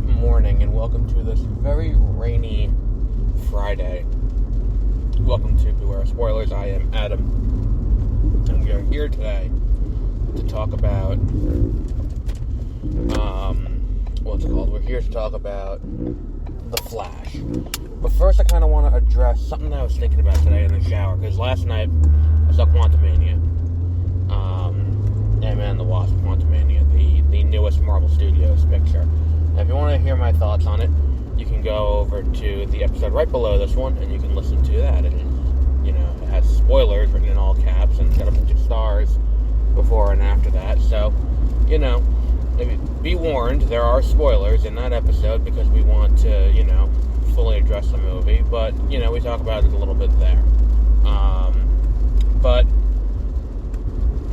Good morning and welcome to this very rainy Friday. Welcome to Beware Spoilers. I am Adam, and we are here today to talk about, We're here to talk about The Flash. But first I kind of want to address something that I was thinking about today in the shower, because last night I saw Quantumania. Ant-Man the Wasp, Quantumania, the newest Marvel Studios picture. Now, if you want to hear my thoughts on it, you can go over to the episode right below this one, and you can listen to that. It has spoilers written in all caps, and it's got a bunch of stars before and after that. So, be warned, there are spoilers in that episode because we want to, fully address the movie. But, we talk about it a little bit there. But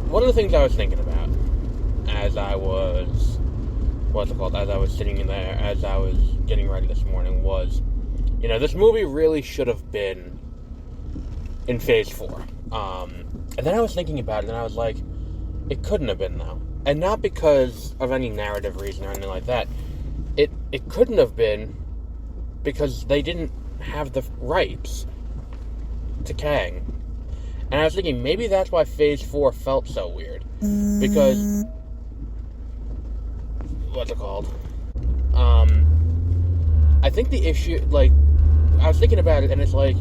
one of the things I was thinking about as I was sitting in there, as I was getting ready this morning was, this movie really should have been in Phase 4. And then I was thinking about it, and I was like, it couldn't have been, though. And not because of any narrative reason or anything like that. It couldn't have been because they didn't have the rights to Kang. And I was thinking, maybe that's why Phase 4 felt so weird. Because, I think the issue, I was thinking about it, and it's like,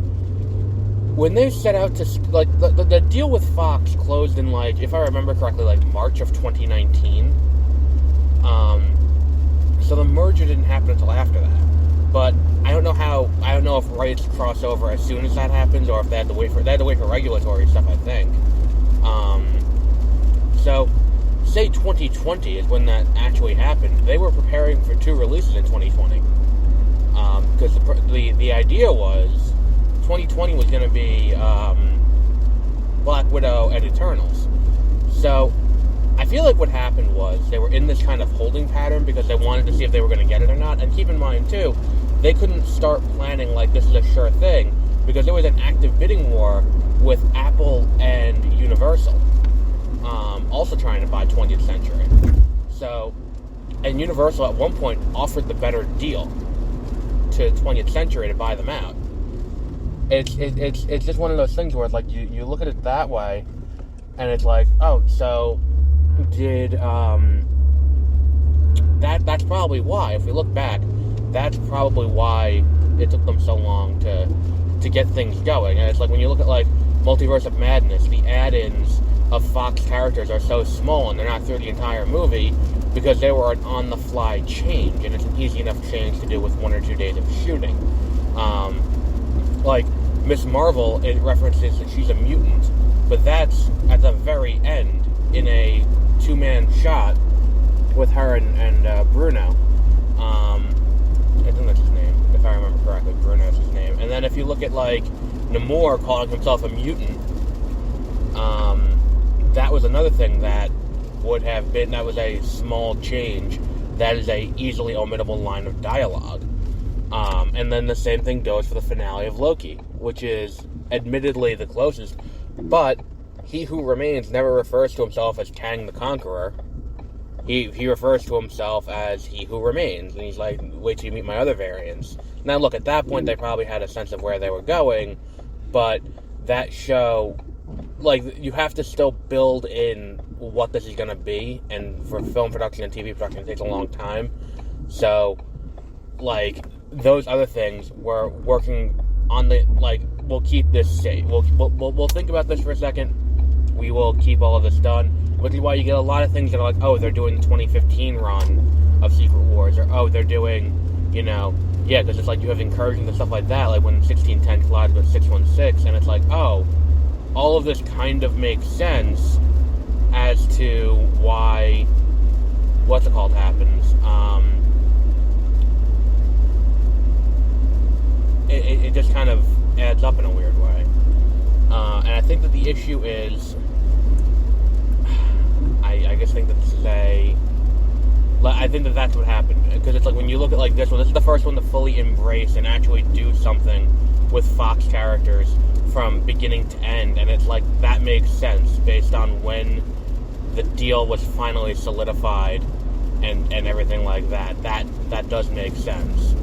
when they set out to, the deal with Fox closed in, if I remember correctly, March of 2019. So the merger didn't happen until after that. But I don't know if rights cross over as soon as that happens, or if they had to wait for regulatory stuff, I think. So, say 2020 is when that actually happened. They were preparing for 2 releases in 2020. Because the idea was 2020 was going to be Black Widow and Eternals. So, I feel like what happened was they were in this kind of holding pattern because they wanted to see if they were going to get it or not. And keep in mind, too, they couldn't start planning like this is a sure thing because there was an active bidding war with Apple and Universal also trying to buy 20th Century. So, and Universal at one point offered the better deal to 20th Century to buy them out. It's just one of those things where it's like you look at it that way, and it's like, oh, so did that's probably why. If we look back, that's probably why it took them so long to get things going. And it's like when you look at Multiverse of Madness, the add-ins of Fox characters are so small and they're not through the entire movie because they were an on-the-fly change, and it's an easy enough change to do with 1 or 2 days of shooting. Miss Marvel, it references that she's a mutant, but that's at the very end in a 2-man shot with her and Bruno. I think that's his name, if I remember correctly. Bruno's his name. And then if you look at Namor calling himself a mutant, that was another thing that was a small change. That is a easily omittable line of dialogue. And then the same thing goes for the finale of Loki, which is admittedly the closest, but He Who Remains never refers to himself as Kang the Conqueror. He refers to himself as He Who Remains, and he's like, wait till you meet my other variants. Now look, at that point they probably had a sense of where they were going, but that show, you have to still build in what this is going to be, and for film production and TV production it takes a long time. So, those other things we're working on we'll keep this safe. We'll think about this for a second. We will keep all of this done, which is why you get a lot of things that are they're doing the 2015 run of Secret Wars, or they're doing, because it's you have incursions and stuff like that, when 1610 collided with 616, and it's all of this kind of makes sense as to why happens. It just kind of adds up in a weird way. And I think that the issue is, I just think that this is I think that that's what happened. Because it's when you look at this one, this is the first one to fully embrace and actually do something with Fox characters from beginning to end. And it's that makes sense based on when the deal was finally solidified and everything like that. That that does make sense.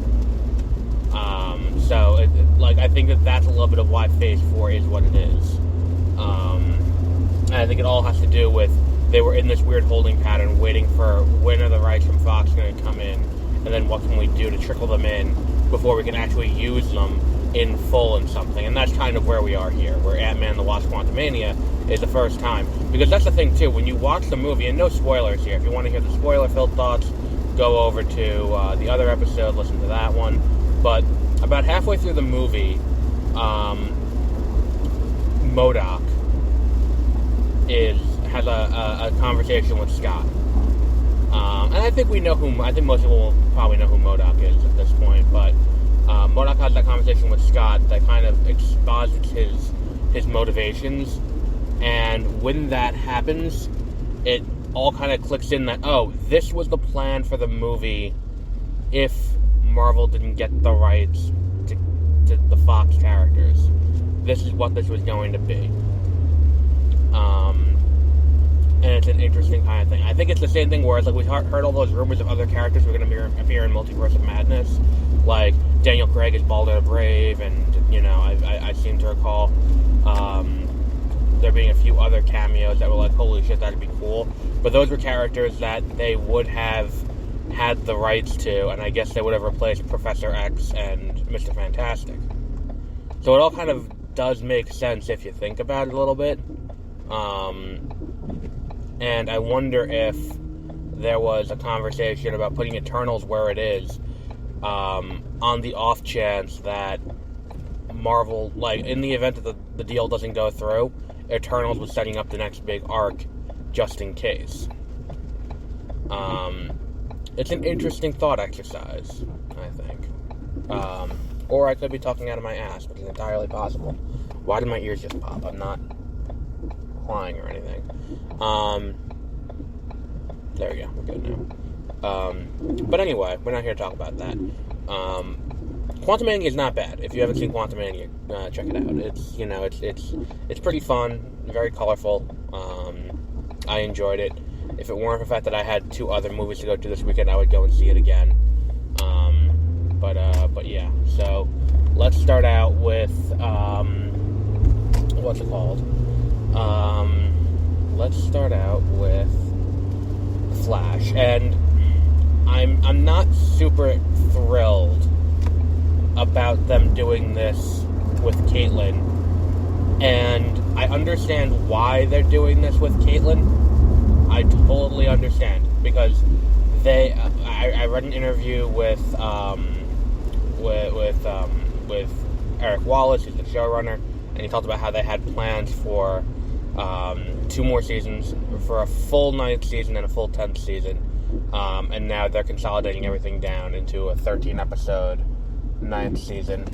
So, I think that's a little bit of why Phase 4 is what it is. And I think it all has to do with they were in this weird holding pattern, waiting for when are the rights from Fox going to come in, and then what can we do to trickle them in before we can actually use them in full in something. And that's kind of where we are here, where Ant-Man and the Wasp: Quantumania is the first time. Because that's the thing, too, when you watch the movie, and no spoilers here, if you want to hear the spoiler-filled thoughts, go over to the other episode, listen to that one. But about halfway through the movie, MODOK has a conversation with Scott. And I think most people will probably know who MODOK is at this point, but MODOK has that conversation with Scott that kind of exposits his motivations, and when that happens, it all kind of clicks in that, oh, this was the plan for the movie if Marvel didn't get the rights to the Fox characters. This is what this was going to be. And it's an interesting kind of thing. I think it's the same thing where it's like we heard all those rumors of other characters who are going to appear in Multiverse of Madness. Like, Daniel Craig is Balder the Brave, and, I seem to recall there being a few other cameos that were like, holy shit, that'd be cool. But those were characters that they would have had the rights to, and I guess they would have replaced Professor X and Mr. Fantastic. So it all kind of does make sense if you think about it a little bit. And I wonder if there was a conversation about putting Eternals where it is, on the off chance that Marvel, in the event that the deal doesn't go through, Eternals was setting up the next big arc just in case. It's an interesting thought exercise, I think. Or I could be talking out of my ass, which is entirely possible. Why did my ears just pop? I'm not crying or anything. There we go, we're good now. But anyway, we're not here to talk about that. Quantumania is not bad. If you haven't seen Quantumania, check it out. It's pretty fun, very colorful. I enjoyed it. If it weren't for the fact that I had 2 other movies to go to this weekend, I would go and see it again. But yeah. So let's start out with what's it called? Let's start out with Flash, and I'm not super thrilled about them doing this with Caitlin, and I understand why they're doing this with Caitlin. I totally understand, because I read an interview with Eric Wallace, who's the showrunner, and he talked about how they had plans for 2 more seasons, for a full 9th season and a full 10th season, and now they're consolidating everything down into a 13-episode 9th season,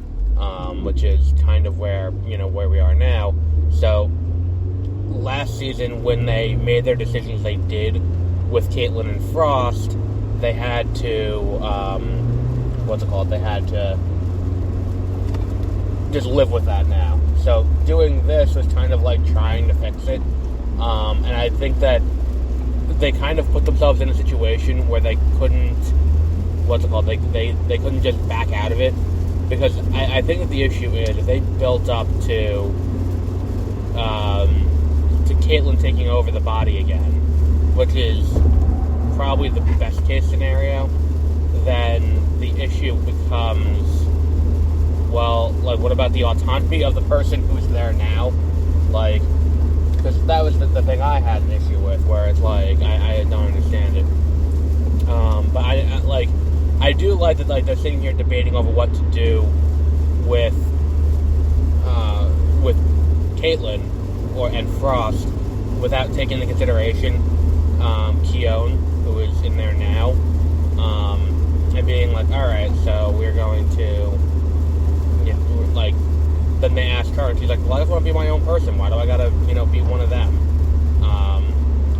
which is kind of where we are now. So last season, when they made their decisions they did with Caitlin and Frost, they had to they had to just live with that now. So doing this was kind of like trying to fix it, and I think that they kind of put themselves in a situation where they couldn't they couldn't just back out of it, because I think that the issue is if they built up to Caitlin taking over the body again, which is probably the best case scenario, then the issue becomes, well, what about the autonomy of the person who's there now? Because that was the thing I had an issue with, where it's I don't understand it. But I do like that they're sitting here debating over what to do with Caitlin and Frost without taking into consideration Keone, who is in there now, and being alright, so we're going to, then they ask her, and she's like, well, I just want to be my own person, why do I gotta, be one of them?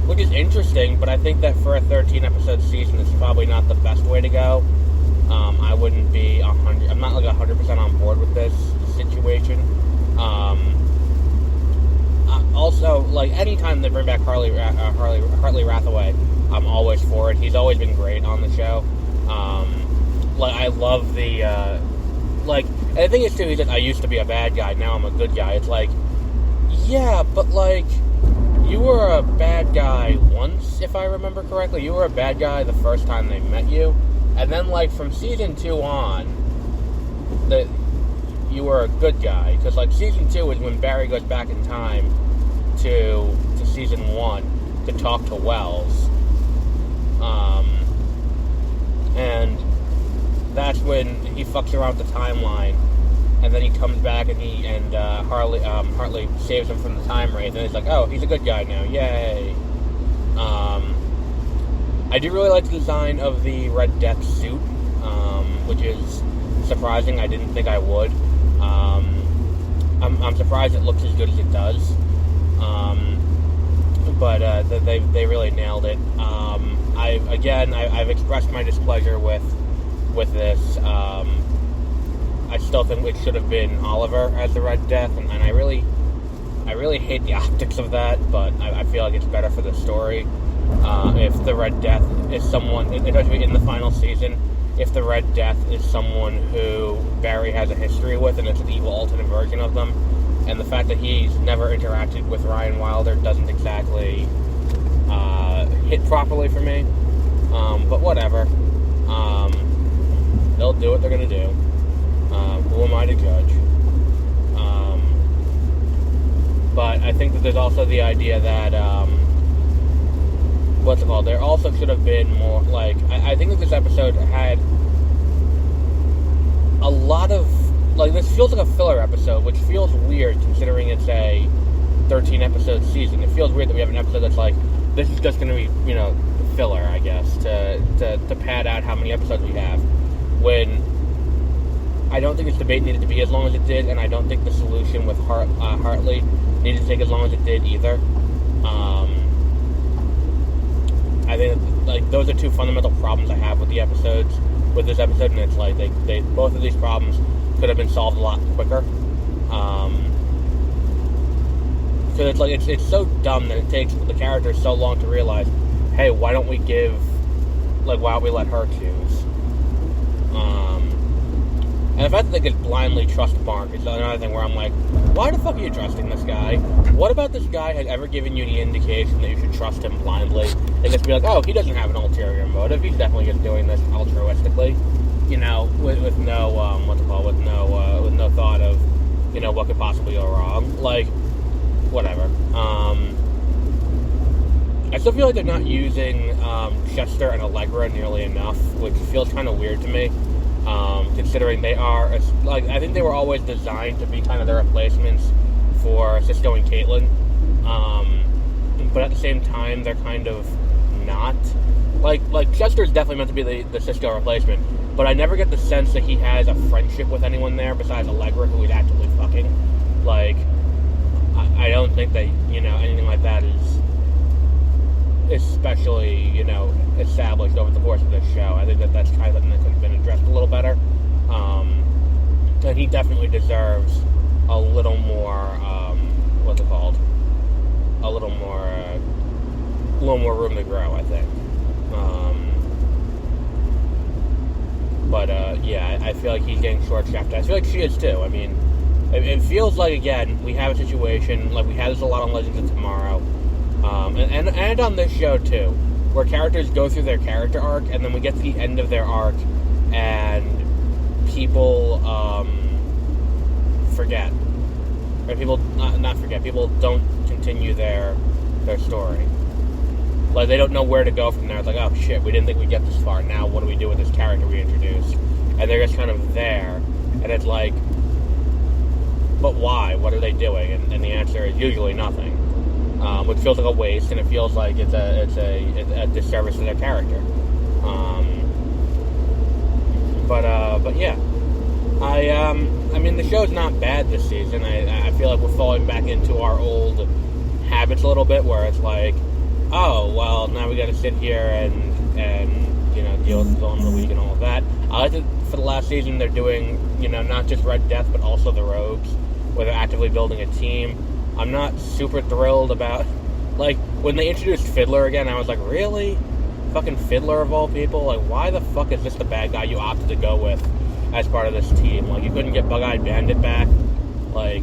Which is interesting, but I think that for a 13-episode season, it's probably not the best way to go. I wouldn't be 100%, I'm not 100% on board with this situation. Also, anytime they bring back Hartley Rathaway, I'm always for it. He's always been great on the show. like, I love the, like, and the thing is, too, he said, I used to be a bad guy, now I'm a good guy. It's like, yeah, but, like, you were a bad guy once, if I remember correctly. You were a bad guy the first time they met you. And then, like, from season 2 on, you were a good guy. Because, like, season 2 is when Barry goes back in time to season 1 to talk to Wells. And that's when he fucks around with the timeline. And then he comes back and Hartley saves him from the time wraith. And he's like, oh, he's a good guy now. Yay. I do really like the design of the Red Death suit, which is surprising. I didn't think I would. I'm surprised it looks as good as it does. But they really nailed it. I've expressed my displeasure with this. I still think it should have been Oliver as the Red Death, and I really hate the optics of that, but I feel like it's better for the story. If the Red Death is someone, especially in the final season, if the Red Death is someone who Barry has a history with, and it's an evil alternate version of them, and the fact that he's never interacted with Ryan Wilder doesn't exactly hit properly for me. But whatever. They'll do what they're going to do. Who am I to judge? But I think that there's also the idea that, what's it called? There also should have been more, like, I think that this episode had a lot of, like, this feels like a filler episode, which feels weird considering it's a 13-episode season. It feels weird that we have an episode that's like, this is just going to be, you know, filler, I guess, to pad out how many episodes we have, when I don't think this debate needed to be as long as it did, and I don't think the solution with Hartley needed to take as long as it did either. I think like those are two fundamental problems I have with the episodes, with this episode, and it's like they both of these problems could have been solved a lot quicker. So it's like it's so dumb that it takes the characters so long to realize, hey, why don't we let her choose? And the fact that they just blindly trust Mark is another thing where I'm like, why the fuck are you trusting this guy? What about this guy has ever given you the indication that you should trust him blindly? They just be like, oh, he doesn't have an ulterior motive. He's definitely just doing this altruistically, you know, with no with no thought of, you know, what could possibly go wrong. Like, whatever. I still feel like they're not using Chester and Allegra nearly enough, which feels kind of weird to me. Considering they are, like, I think they were always designed to be kind of the replacements for Cisco and Caitlin, but at the same time, they're kind of not. Like Chester's definitely meant to be the Cisco replacement, but I never get the sense that he has a friendship with anyone there besides Allegra, who he's actively fucking. Like, I don't think that, you know, anything like that is especially, you know, established over the course of this show. I think that's kind of something that could have been addressed a little better. And he definitely deserves a little more, what's it called? A little more room to grow, I think. Yeah, I feel like he's getting short-shafted. I feel like she is too. I mean, it feels like, again, we have a situation, like we had this a lot on Legends of Tomorrow, and on this show too, where characters go through their character arc, and then we get to the end of their arc, and people forget. Or people, not forget, people don't continue their story. Like, they don't know where to go from there. It's like, oh shit, we didn't think we'd get this far. Now what do we do with this character we introduced? And they're just kind of there, and it's like, but why? What are they doing? And the answer is usually nothing. Which feels like a waste, and it feels like it's a disservice to their character. But yeah, I mean, the show's not bad this season. I feel like we're falling back into our old habits a little bit, where it's like, oh, well, now we got to sit here and you know, deal with the villain of the week and all of that. I like that for the last season they're doing, you know, not just Red Death, but also the Rogues, where they're actively building a team. I'm not super thrilled about, like, when they introduced Fiddler again, I was like, really? fucking Fiddler of all people. Like, why the fuck is this the bad guy you opted to go with as part of this team? Like, you couldn't get Bug-Eyed Bandit back. Like,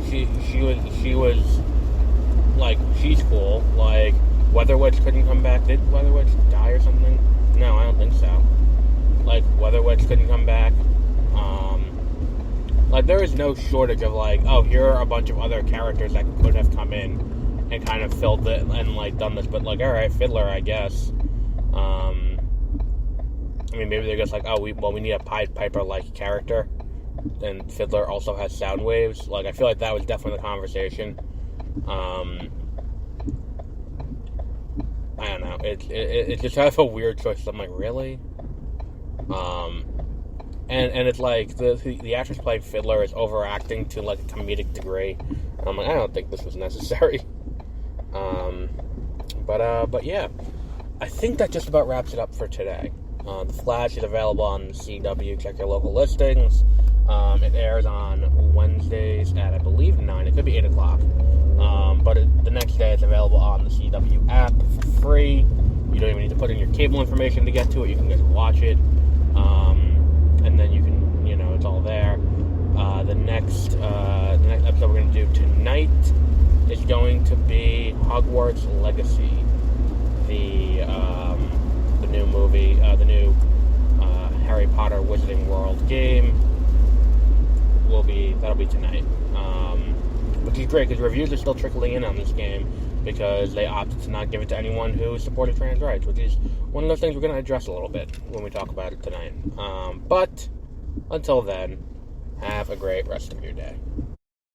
she was like, she's cool. Like, Weatherwitch couldn't come back. Did Weatherwitch die or something? No, I don't think so. Like, Weatherwitch couldn't come back. Like, there is no shortage of, like, oh, here are a bunch of other characters that could have come in and kind of filled it and, like, done this. But, like, alright, Fiddler, I guess. I mean, maybe they're just like, oh, we need a Pied Piper-like character. And Fiddler also has sound waves. Like, I feel like that was definitely the conversation. I don't know. It's just kind of a weird choice. I'm like, really? And it's like the actress playing Fiddler is overacting to like a comedic degree. And I'm like, I don't think this was necessary. But yeah, I think that just about wraps it up for today. The Flash is available on the CW. Check your local listings. It airs on Wednesdays at, I believe, 9. It could be 8 o'clock. But the next day it's available on the CW app for free. You don't even need to put in your cable information to get to it. You can just watch it. And then you can, it's all there. The next episode we're going to do tonight is going to be Hogwarts Legacy. The new movie, the new Harry Potter Wizarding World game that'll be tonight. Which is great because reviews are still trickling in on this game because they opted to not give it to anyone who supported trans rights, which is one of those things we're going to address a little bit when we talk about it tonight. But until then, have a great rest of your day.